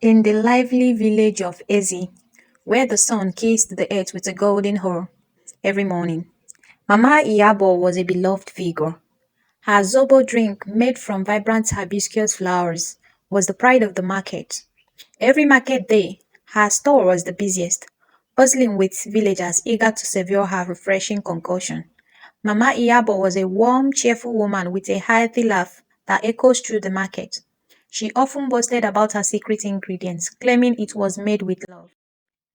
In the lively village of Ezi, where the sun kissed the earth with a golden hour every morning, Mama Iyabo was a beloved figure. Her Zobo drink, made from vibrant hibiscus flowers, was the pride of the market. Every market day, her store was the busiest, bustling with villagers eager to savor her refreshing concoction. Mama Iyabo was a warm, cheerful woman with a hearty laugh that echoes through the market. She often boasted about her secret ingredients, claiming it was made with love.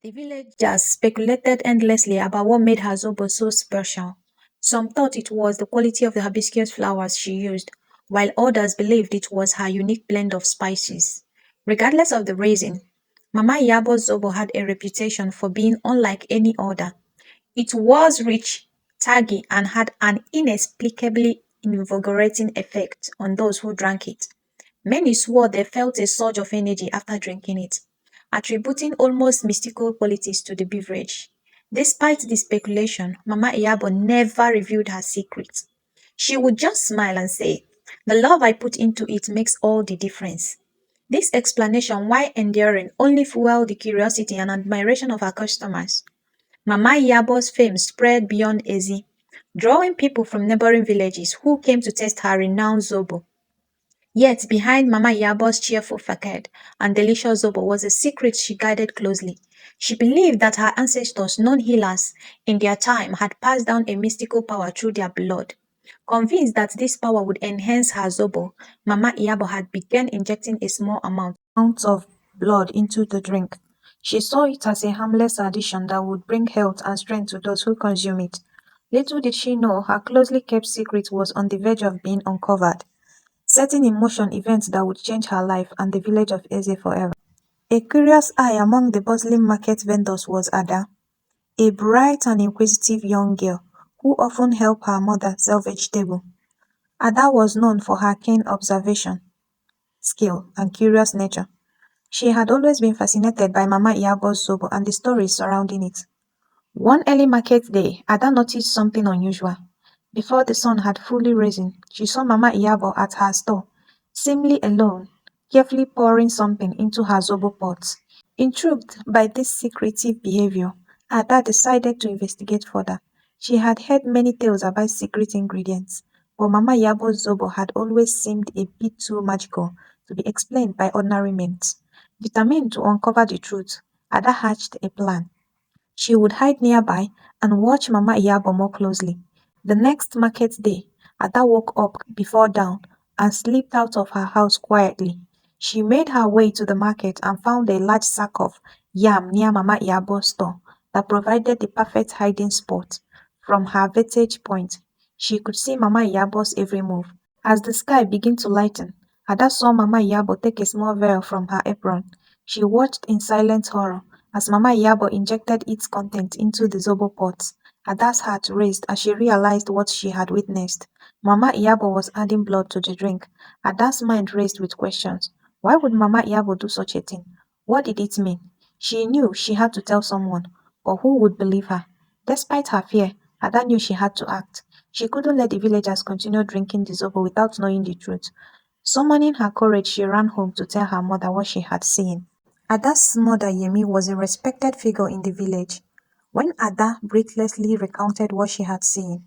The villagers speculated endlessly about what made her zobo so special. Some thought it was the quality of the hibiscus flowers she used, while others believed it was her unique blend of spices. Regardless of the reason, Mama Iyabo's zobo had a reputation for being unlike any other. It was rich, tangy, and had an inexplicably invigorating effect on those who drank it. Many swore they felt a surge of energy after drinking it, attributing almost mystical qualities to the beverage. Despite the speculation, Mama Iyabo never revealed her secret. She would just smile and say, "The love I put into it makes all the difference." This explanation, while enduring, only fueled the curiosity and admiration of her customers. Mama Iyabo's fame spread beyond Ezi, drawing people from neighboring villages who came to taste her renowned zobo. Yet behind Mama Iyabo's cheerful facade and delicious zobo was a secret she guarded closely. She believed that her ancestors, known healers in their time, had passed down a mystical power through their blood. Convinced that this power would enhance her zobo, Mama Iyabo had begun injecting a small amount of blood into the drink. She saw it as a harmless addition that would bring health and strength to those who consume it. Little did she know her closely kept secret was on the verge of being uncovered, setting in motion events that would change her life and the village of Eze forever. A curious eye among the bustling market vendors was Ada, a bright and inquisitive young girl who often helped her mother sell vegetables. Ada was known for her keen observation, skill, and curious nature. She had always been fascinated by Mama Iyabo's zobo and the stories surrounding it. One early market day, Ada noticed something unusual. Before the sun had fully risen, she saw Mama Iyabo at her store, seemingly alone, carefully pouring something into her zobo pot. Intrigued by this secretive behavior, Ada decided to investigate further. She had heard many tales about secret ingredients, but Mama Iyabo's zobo had always seemed a bit too magical to be explained by ordinary means. Determined to uncover the truth, Ada hatched a plan. She would hide nearby and watch Mama Iyabo more closely. The next market day, Ada woke up before dawn and slipped out of her house quietly. She made her way to the market and found a large sack of yam near Mama Iyabo's store that provided the perfect hiding spot. From her vantage point, she could see Mama Iyabo's every move. As the sky began to lighten, Ada saw Mama Iyabo take a small veil from her apron. She watched in silent horror as Mama Iyabo injected its contents into the Zobo pot. Ada's heart raced as she realized what she had witnessed. Mama Iyabo was adding blood to the drink. Ada's mind raced with questions. Why would Mama Iyabo do such a thing? What did it mean? She knew she had to tell someone, but who would believe her? Despite her fear, Ada knew she had to act. She couldn't let the villagers continue drinking the Zobo without knowing the truth. Summoning her courage, she ran home to tell her mother what she had seen. Ada's mother Yemi was a respected figure in the village. When Ada breathlessly recounted what she had seen,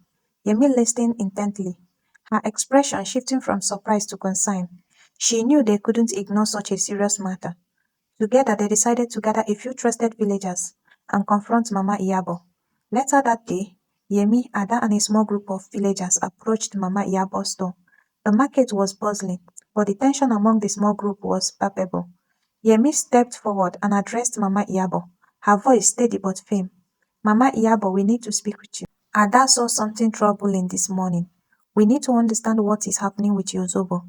Yemi listened intently, her expression shifting from surprise to concern. She knew they couldn't ignore such a serious matter. Together they decided to gather a few trusted villagers and confront Mama Iyabo. Later that day, Yemi, Ada and a small group of villagers approached Mama Iyabo's store. The market was bustling, but the tension among the small group was palpable. Yemi stepped forward and addressed Mama Iyabo, her voice steady but firm. "Mama Iyabo, we need to speak with you. Ada saw something troubling this morning. We need to understand what is happening with your Zobo."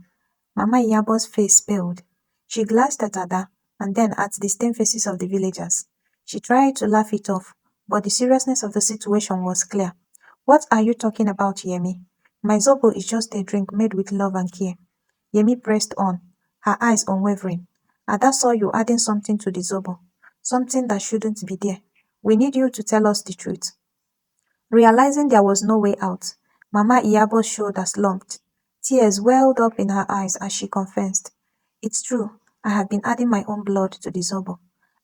Mama Iyabo's face paled. She glanced at Ada and then at the stern faces of the villagers. She tried to laugh it off, but the seriousness of the situation was clear. "What are you talking about, Yemi? My Zobo is just a drink made with love and care." Yemi pressed on, her eyes unwavering. "Ada saw you adding something to the Zobo, something that shouldn't be there. We need you to tell us the truth." Realizing there was no way out, Mama Iyabo's shoulders slumped. Tears welled up in her eyes as she confessed. "It's true. I have been adding my own blood to the Zobo.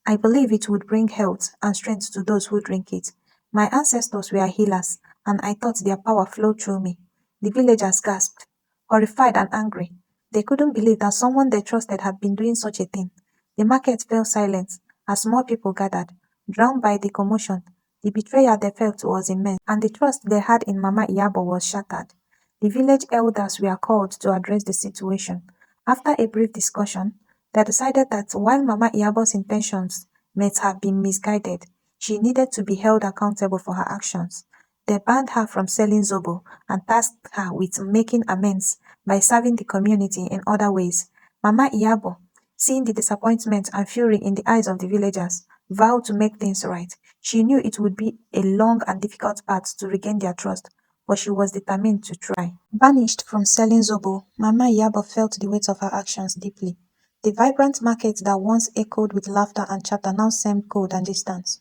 I believe it would bring health and strength to those who drink it. My ancestors were healers, and I thought their power flowed through me. The villagers gasped, horrified and angry. They couldn't believe that someone they trusted had been doing such a thing. The market fell silent as more people gathered, drowned by the commotion. The betrayal they felt was immense, and the trust they had in Mama Iyabo was shattered. The village elders were called to address the situation. After a brief discussion, they decided that while Mama Iyabo's intentions might have been misguided, she needed to be held accountable for her actions. They banned her from selling Zobo and tasked her with making amends by serving the community in other ways. Mama Iyabo, seeing the disappointment and fury in the eyes of the villagers, vowed to make things right. She knew it would be a long and difficult path to regain their trust, but she was determined to try. Banished from selling Zobo, Mama Iyabo felt the weight of her actions deeply. The vibrant market that once echoed with laughter and chatter now seemed cold and distant.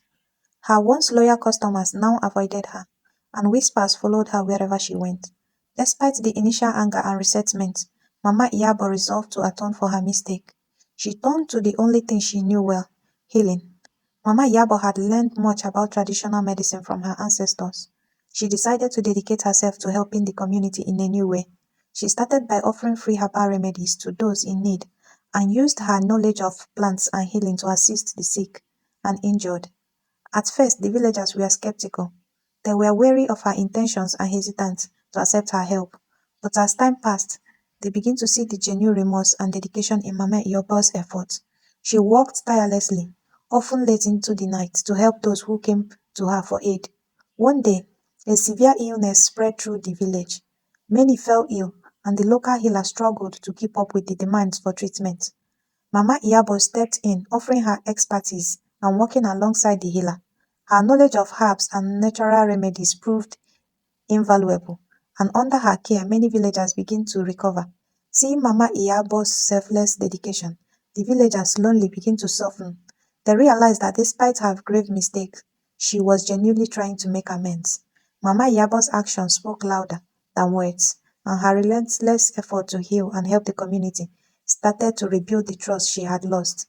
Her once loyal customers now avoided her, and whispers followed her wherever she went. Despite the initial anger and resentment, Mama Iyabo resolved to atone for her mistake. She turned to the only thing she knew well, healing. Mama Iyabo had learned much about traditional medicine from her ancestors. She decided to dedicate herself to helping the community in a new way. She started by offering free herbal remedies to those in need and used her knowledge of plants and healing to assist the sick and injured. At first, the villagers were skeptical. They were wary of her intentions and hesitant to accept her help. But as time passed, they began to see the genuine remorse and dedication in Mama Iyobo's efforts. She worked tirelessly, often late into the night, to help those who came to her for aid. One day, a severe illness spread through the village. Many fell ill, and the local healer struggled to keep up with the demands for treatment. Mama Iyabo stepped in, offering her expertise and working alongside the healer. Her knowledge of herbs and natural remedies proved invaluable, and under her care many villagers began to recover. Seeing Mama Iyabo's selfless dedication, the villagers slowly began to soften. They realized that despite her grave mistakes, she was genuinely trying to make amends. Mama Iyabo's actions spoke louder than words, and her relentless effort to heal and help the community started to rebuild the trust she had lost.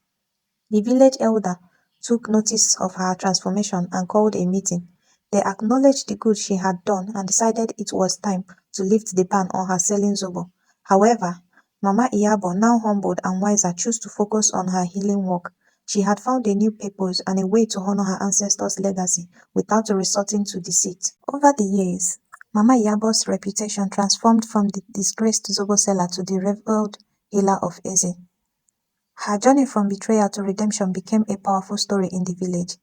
The village elder took notice of her transformation and called a meeting. They acknowledged the good she had done and decided it was time to lift the ban on her selling Zobo. However, Mama Iyabo, now humbled and wiser, chose to focus on her healing work. She had found a new purpose and a way to honor her ancestors' legacy without resorting to deceit. Over the years, Mama Iyabo's reputation transformed from the disgraced Zobo seller to the revered healer of Eze. Her journey from betrayal to redemption became a powerful story in the village,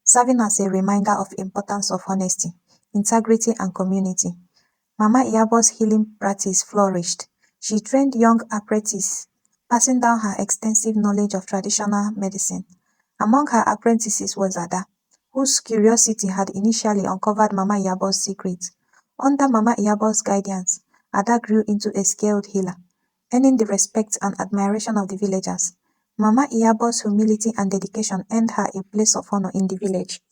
serving as a reminder of the importance of honesty, integrity, and community. Mama Iyabo's healing practice flourished. She trained young apprentices, passing down her extensive knowledge of traditional medicine. Among her apprentices was Ada, whose curiosity had initially uncovered Mama Iyabo's secrets. Under Mama Iyabo's guidance, Ada grew into a skilled healer, earning the respect and admiration of the villagers. Mama Iyabo's humility and dedication earned her a place of honor in the village.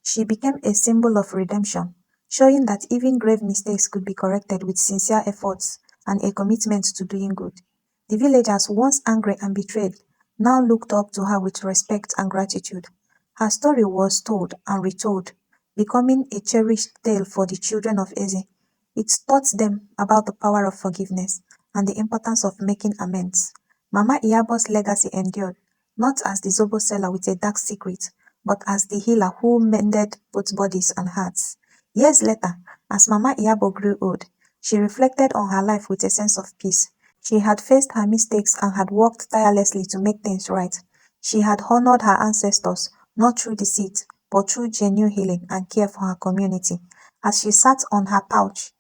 She became a symbol of redemption, showing that even grave mistakes could be corrected with sincere efforts and a commitment to doing good. The villagers, once angry and betrayed, now looked up to her with respect and gratitude. Her story was told and retold, becoming a cherished tale for the children of Eze. It taught them about the power of forgiveness and the importance of making amends. Mama Iyabo's legacy endured, not as the Zobo seller with a dark secret, but as the healer who mended both bodies and hearts. Years later, as Mama Iyabo grew old, she reflected on her life with a sense of peace. She had faced her mistakes and had worked tirelessly to make things right. She had honored her ancestors, not through deceit, but through genuine healing and care for her community. As she sat on her couch,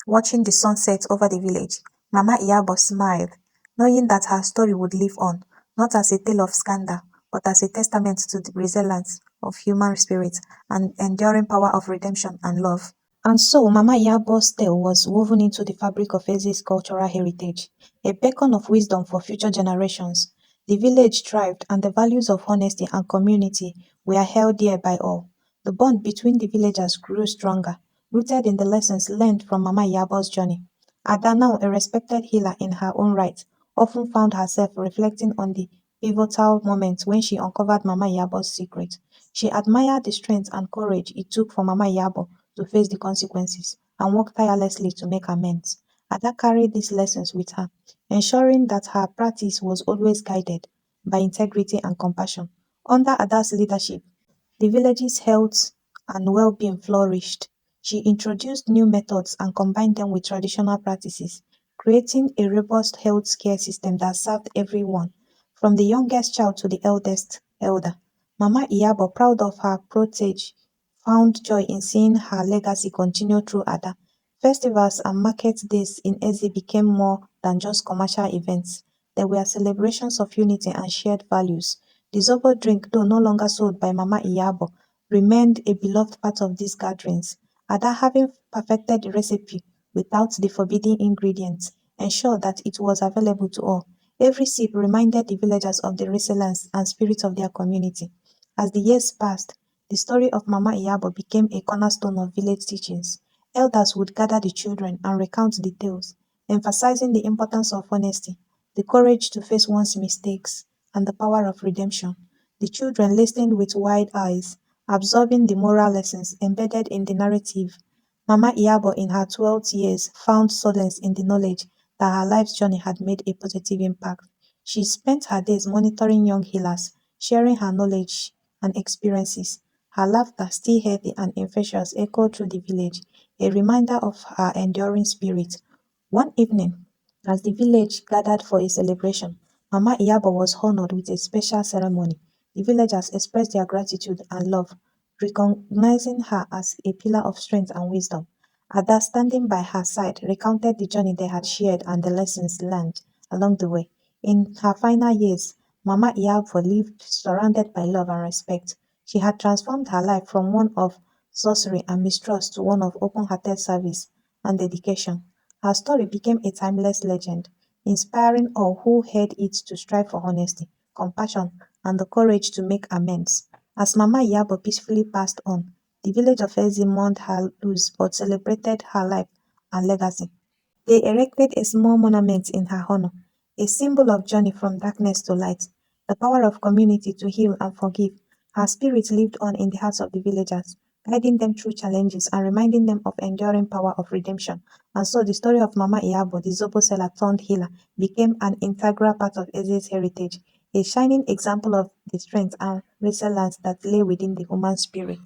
watching the sunset over the village, Mama Iyabo smiled, knowing that her story would live on, not as a tale of scandal, but as a testament to the resilience of human spirit and enduring power of redemption and love. And so Mama Iyabo's tale was woven into the fabric of Eze's cultural heritage, a beacon of wisdom for future generations. The village thrived, and the values of honesty and community were held dear by all. The bond between the villagers grew stronger, rooted in the lessons learned from Mama Iyabo's journey. Ada, now a respected healer in her own right, often found herself reflecting on the pivotal moment when she uncovered Mama Iyabo's secret. She admired the strength and courage it took for Mama Iyabo to face the consequences and work tirelessly to make amends. Ada carried these lessons with her, ensuring that her practice was always guided by integrity and compassion. Under Ada's leadership, the village's health and well-being flourished. She introduced new methods and combined them with traditional practices, creating a robust health care system that served everyone, from the youngest child to the eldest elder. Mama Iyabo, proud of her protege, found joy in seeing her legacy continue through Ada. Festivals and market days in Eze became more than just commercial events. They were celebrations of unity and shared values. The Zobo drink, though no longer sold by Mama Iyabo, remained a beloved part of these gatherings. Ada, having perfected the recipe without the forbidden ingredients, ensured that it was available to all. Every sip reminded the villagers of the resilience and spirit of their community. As the years passed, the story of Mama Iyabo became a cornerstone of village teachings. Elders would gather the children and recount the tales, emphasizing the importance of honesty, the courage to face one's mistakes, and the power of redemption. The children listened with wide eyes, absorbing the moral lessons embedded in the narrative. Mama Iyabo, in her 12th years, found solace in the knowledge that her life's journey had made a positive impact. She spent her days monitoring young healers, sharing her knowledge and experiences. Her laughter, still healthy and infectious, echoed through the village, a reminder of her enduring spirit. One evening, as the village gathered for a celebration, Mama Iyabo was honored with a special ceremony. The villagers expressed their gratitude and love, recognizing her as a pillar of strength and wisdom. Ada, standing by her side, recounted the journey they had shared and the lessons learned along the way. In her final years, Mama Iyabo lived surrounded by love and respect. She had transformed her life from one of sorcery and mistrust to one of open-hearted service and dedication. Her story became a timeless legend, inspiring all who heard it to strive for honesty, compassion, and the courage to make amends. As Mama Iyabo peacefully passed on, the village of Eze mourned her loss but celebrated her life and legacy. They erected a small monument in her honor, a symbol of journey from darkness to light, the power of community to heal and forgive. Her spirit lived on in the hearts of the villagers, guiding them through challenges and reminding them of enduring power of redemption. And so the story of Mama Iyabo, the Zobo seller turned healer, became an integral part of Eze's heritage, a shining example of the strength and resilience that lay within the human spirit.